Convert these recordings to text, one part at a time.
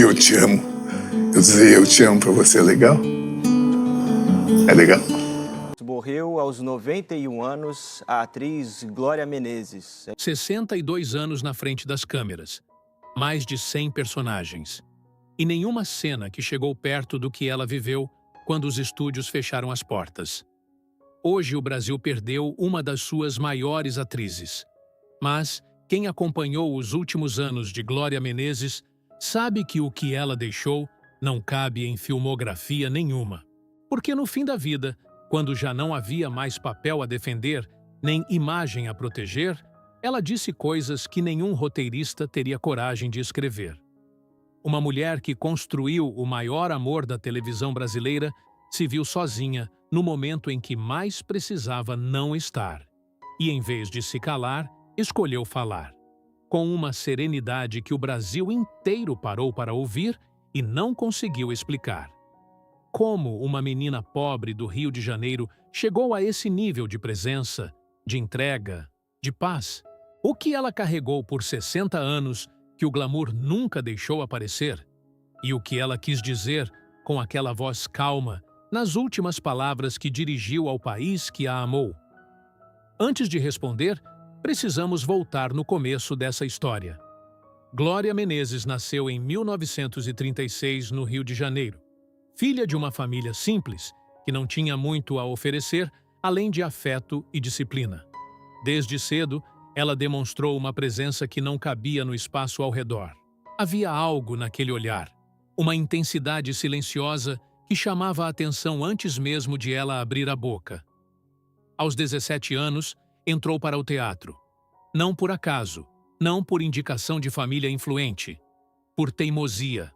Eu te amo. Eu dizer eu te amo pra você é legal? É legal? Morreu aos 91 anos a atriz Glória Menezes. 62 anos na frente das câmeras, mais de 100 personagens. E nenhuma cena que chegou perto do que ela viveu quando os estúdios fecharam as portas. Hoje o Brasil perdeu uma das suas maiores atrizes. Mas quem acompanhou os últimos anos de Glória Menezes sabe que o que ela deixou não cabe em filmografia nenhuma. Porque no fim da vida, quando já não havia mais papel a defender, nem imagem a proteger, ela disse coisas que nenhum roteirista teria coragem de escrever. Uma mulher que construiu o maior amor da televisão brasileira se viu sozinha no momento em que mais precisava não estar. E, em vez de se calar, escolheu falar. Com uma serenidade que o Brasil inteiro parou para ouvir e não conseguiu explicar. Como uma menina pobre do Rio de Janeiro chegou a esse nível de presença, de entrega, de paz? O que ela carregou por 60 anos que o glamour nunca deixou aparecer? E o que ela quis dizer com aquela voz calma nas últimas palavras que dirigiu ao país que a amou? Antes de responder, precisamos voltar no começo dessa história. Glória Menezes nasceu em 1936 no Rio de Janeiro. Filha de uma família simples, que não tinha muito a oferecer, além de afeto e disciplina. Desde cedo, ela demonstrou uma presença que não cabia no espaço ao redor. Havia algo naquele olhar, uma intensidade silenciosa que chamava a atenção antes mesmo de ela abrir a boca. Aos 17 anos, entrou para o teatro. Não por acaso, não por indicação de família influente, por teimosia,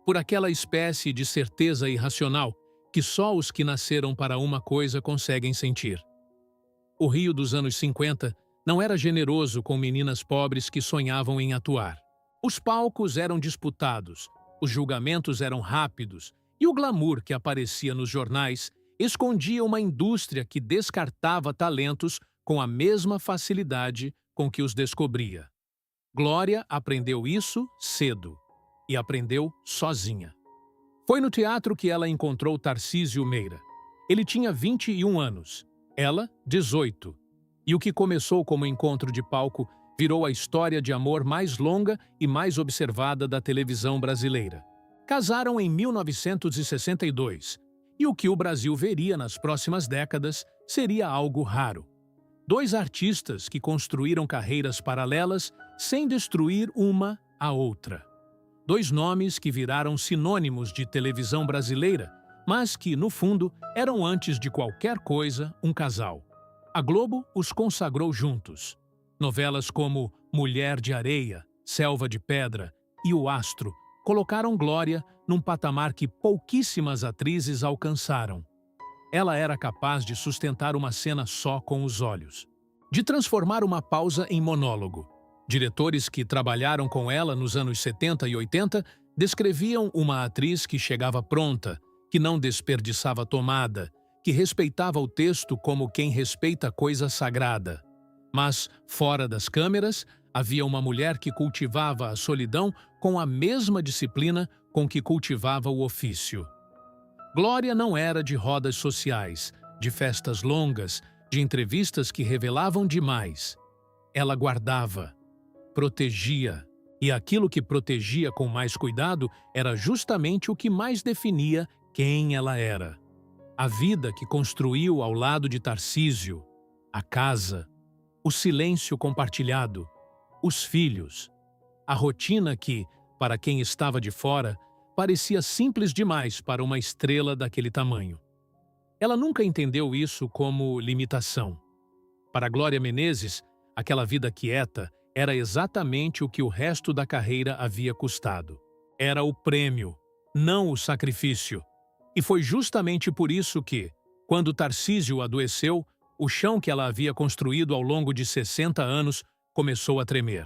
por aquela espécie de certeza irracional que só os que nasceram para uma coisa conseguem sentir. O Rio dos anos 50 não era generoso com meninas pobres que sonhavam em atuar. Os palcos eram disputados, os julgamentos eram rápidos e o glamour que aparecia nos jornais escondia uma indústria que descartava talentos com a mesma facilidade com que os descobria. Glória aprendeu isso cedo. E aprendeu sozinha. Foi no teatro que ela encontrou Tarcísio Meira. Ele tinha 21 anos, ela 18. E o que começou como encontro de palco virou a história de amor mais longa e mais observada da televisão brasileira. Casaram em 1962, e o que o Brasil veria nas próximas décadas seria algo raro. Dois artistas que construíram carreiras paralelas sem destruir uma a outra. Dois nomes que viraram sinônimos de televisão brasileira, mas que, no fundo, eram antes de qualquer coisa um casal. A Globo os consagrou juntos. Novelas como Mulher de Areia, Selva de Pedra e O Astro colocaram Glória num patamar que pouquíssimas atrizes alcançaram. Ela era capaz de sustentar uma cena só com os olhos, de transformar uma pausa em monólogo. Diretores que trabalharam com ela nos anos 70 e 80 descreviam uma atriz que chegava pronta, que não desperdiçava tomada, que respeitava o texto como quem respeita coisa sagrada. Mas, fora das câmeras, havia uma mulher que cultivava a solidão com a mesma disciplina com que cultivava o ofício. Glória não era de rodas sociais, de festas longas, de entrevistas que revelavam demais. Ela guardava, protegia, e aquilo que protegia com mais cuidado era justamente o que mais definia quem ela era. A vida que construiu ao lado de Tarcísio, a casa, o silêncio compartilhado, os filhos, a rotina que, para quem estava de fora, parecia simples demais para uma estrela daquele tamanho. Ela nunca entendeu isso como limitação. Para Glória Menezes, aquela vida quieta era exatamente o que o resto da carreira havia custado. Era o prêmio, não o sacrifício. E foi justamente por isso que, quando Tarcísio adoeceu, o chão que ela havia construído ao longo de 60 anos começou a tremer.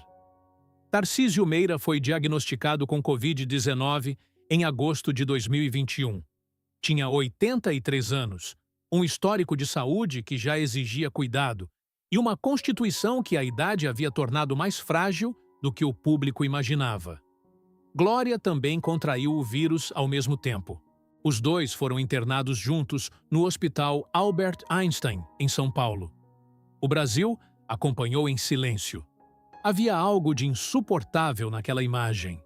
Tarcísio Meira foi diagnosticado com Covid-19 em agosto de 2021. Tinha 83 anos, um histórico de saúde que já exigia cuidado e uma constituição que a idade havia tornado mais frágil do que o público imaginava. Glória também contraiu o vírus ao mesmo tempo. Os dois foram internados juntos no Hospital Albert Einstein, em São Paulo. O Brasil acompanhou em silêncio. Havia algo de insuportável naquela imagem.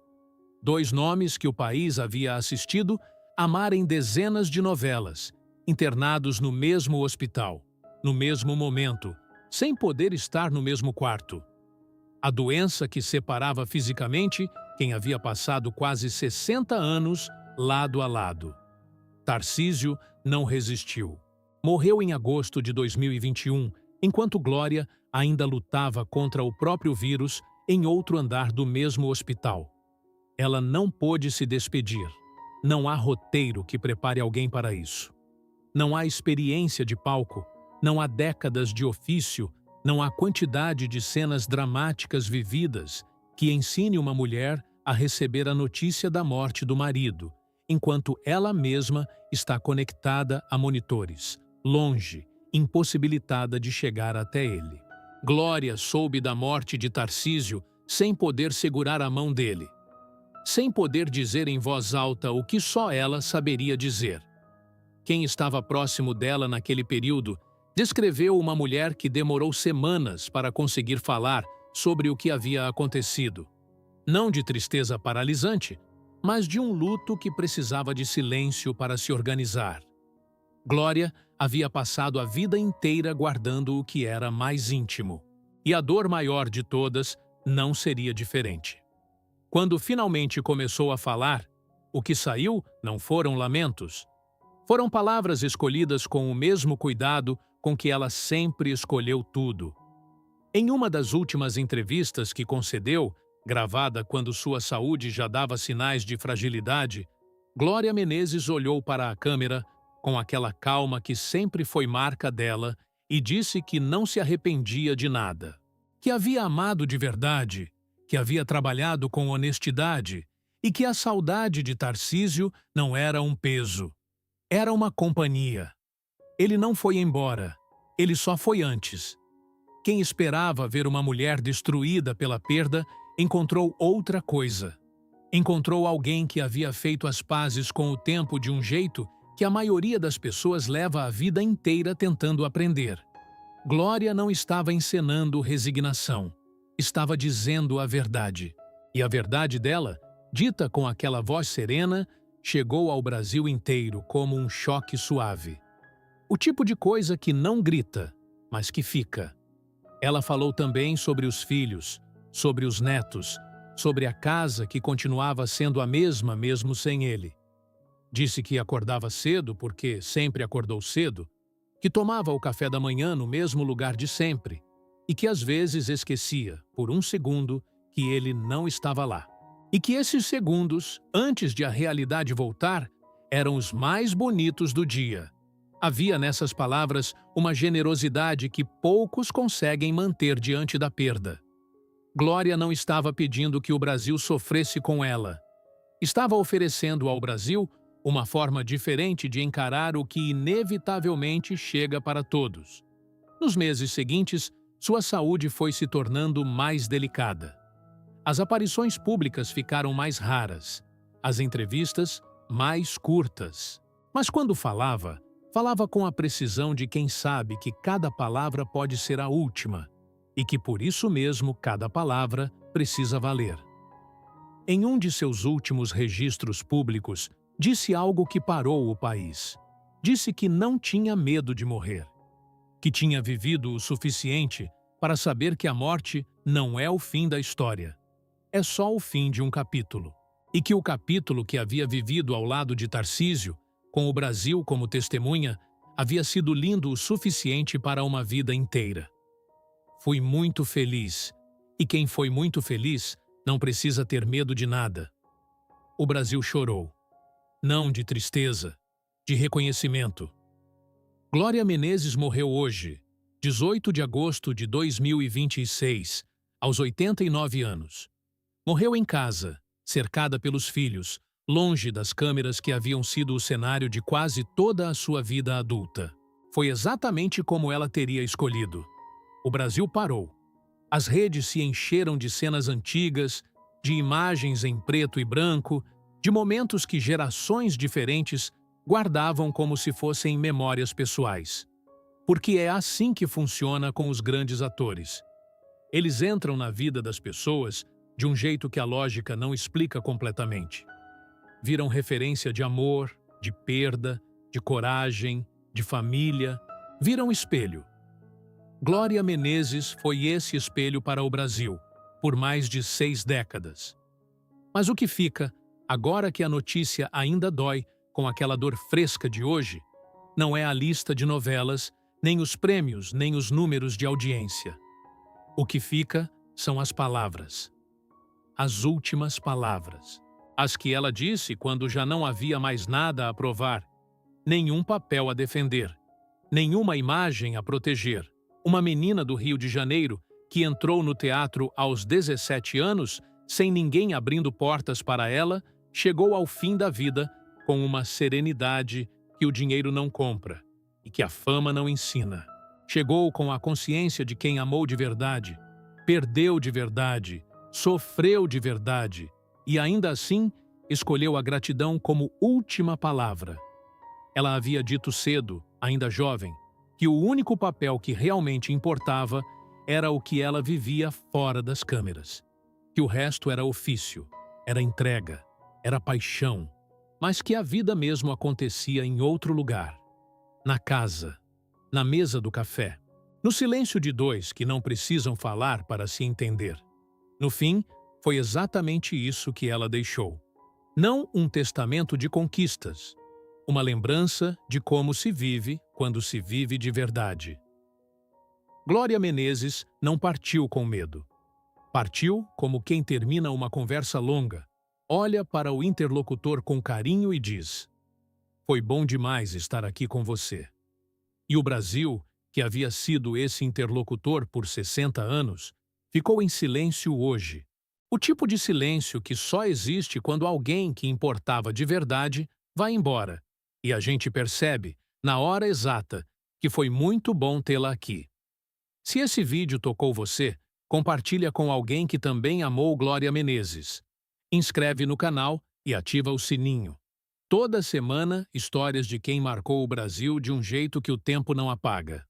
Dois nomes que o país havia assistido amarem dezenas de novelas, internados no mesmo hospital, no mesmo momento, sem poder estar no mesmo quarto. A doença que separava fisicamente quem havia passado quase 60 anos lado a lado. Tarcísio não resistiu. Morreu em agosto de 2021, enquanto Glória ainda lutava contra o próprio vírus em outro andar do mesmo hospital. Ela não pôde se despedir. Não há roteiro que prepare alguém para isso. Não há experiência de palco, não há décadas de ofício, não há quantidade de cenas dramáticas vividas que ensine uma mulher a receber a notícia da morte do marido, enquanto ela mesma está conectada a monitores, longe, impossibilitada de chegar até ele. Glória soube da morte de Tarcísio sem poder segurar a mão dele, sem poder dizer em voz alta o que só ela saberia dizer. Quem estava próximo dela naquele período descreveu uma mulher que demorou semanas para conseguir falar sobre o que havia acontecido. Não de tristeza paralisante, mas de um luto que precisava de silêncio para se organizar. Glória havia passado a vida inteira guardando o que era mais íntimo, e a dor maior de todas não seria diferente. Quando finalmente começou a falar, o que saiu não foram lamentos. Foram palavras escolhidas com o mesmo cuidado com que ela sempre escolheu tudo. Em uma das últimas entrevistas que concedeu, gravada quando sua saúde já dava sinais de fragilidade, Glória Menezes olhou para a câmera com aquela calma que sempre foi marca dela e disse que não se arrependia de nada, que havia amado de verdade, que havia trabalhado com honestidade e que a saudade de Tarcísio não era um peso, era uma companhia. Ele não foi embora, ele só foi antes. Quem esperava ver uma mulher destruída pela perda encontrou outra coisa. Encontrou alguém que havia feito as pazes com o tempo de um jeito que a maioria das pessoas leva a vida inteira tentando aprender. Glória não estava encenando resignação. Estava dizendo a verdade. E a verdade dela, dita com aquela voz serena, chegou ao Brasil inteiro como um choque suave. O tipo de coisa que não grita, mas que fica. Ela falou também sobre os filhos, sobre os netos, sobre a casa que continuava sendo a mesma mesmo sem ele. Disse que acordava cedo porque sempre acordou cedo, que tomava o café da manhã no mesmo lugar de sempre e que às vezes esquecia, por um segundo, que ele não estava lá. E que esses segundos, antes de a realidade voltar, eram os mais bonitos do dia. Havia nessas palavras uma generosidade que poucos conseguem manter diante da perda. Glória não estava pedindo que o Brasil sofresse com ela. Estava oferecendo ao Brasil uma forma diferente de encarar o que inevitavelmente chega para todos. Nos meses seguintes, sua saúde foi se tornando mais delicada. As aparições públicas ficaram mais raras, as entrevistas mais curtas. Mas quando falava com a precisão de quem sabe que cada palavra pode ser a última e que por isso mesmo cada palavra precisa valer. Em um de seus últimos registros públicos, disse algo que parou o país. Disse que não tinha medo de morrer, que tinha vivido o suficiente para saber que a morte não é o fim da história, é só o fim de um capítulo, e que o capítulo que havia vivido ao lado de Tarcísio, com o Brasil como testemunha, havia sido lindo o suficiente para uma vida inteira. Fui muito feliz, e quem foi muito feliz não precisa ter medo de nada. O Brasil chorou. Não de tristeza, de reconhecimento. Glória Menezes morreu hoje, 18 de agosto de 2026, aos 89 anos. Morreu em casa, cercada pelos filhos, longe das câmeras que haviam sido o cenário de quase toda a sua vida adulta. Foi exatamente como ela teria escolhido. O Brasil parou. As redes se encheram de cenas antigas, de imagens em preto e branco, de momentos que gerações diferentes guardavam como se fossem memórias pessoais. Porque é assim que funciona com os grandes atores. Eles entram na vida das pessoas de um jeito que a lógica não explica completamente. Viram referência de amor, de perda, de coragem, de família, viram espelho. Glória Menezes foi esse espelho para o Brasil, por mais de 6 décadas. Mas o que fica, agora que a notícia ainda dói com aquela dor fresca de hoje, não é a lista de novelas, nem os prêmios, nem os números de audiência. O que fica são as palavras. As últimas palavras. As que ela disse quando já não havia mais nada a provar, nenhum papel a defender, nenhuma imagem a proteger. Uma menina do Rio de Janeiro que entrou no teatro aos 17 anos, sem ninguém abrindo portas para ela, chegou ao fim da vida com uma serenidade que o dinheiro não compra e que a fama não ensina. Chegou com a consciência de quem amou de verdade, perdeu de verdade, sofreu de verdade e ainda assim escolheu a gratidão como última palavra. Ela havia dito cedo, ainda jovem, que o único papel que realmente importava era o que ela vivia fora das câmeras. Que o resto era ofício, era entrega, era paixão, mas que a vida mesmo acontecia em outro lugar. Na casa, na mesa do café, no silêncio de dois que não precisam falar para se entender. No fim, foi exatamente isso que ela deixou. Não um testamento de conquistas, uma lembrança de como se vive quando se vive de verdade. Glória Menezes não partiu com medo. Partiu como quem termina uma conversa longa, olha para o interlocutor com carinho e diz: "Foi bom demais estar aqui com você." E o Brasil, que havia sido esse interlocutor por 60 anos, ficou em silêncio hoje. O tipo de silêncio que só existe quando alguém que importava de verdade vai embora. E a gente percebe, na hora exata, que foi muito bom tê-la aqui. Se esse vídeo tocou você, compartilha com alguém que também amou Glória Menezes. Inscreve no canal e ativa o sininho. Toda semana, histórias de quem marcou o Brasil de um jeito que o tempo não apaga.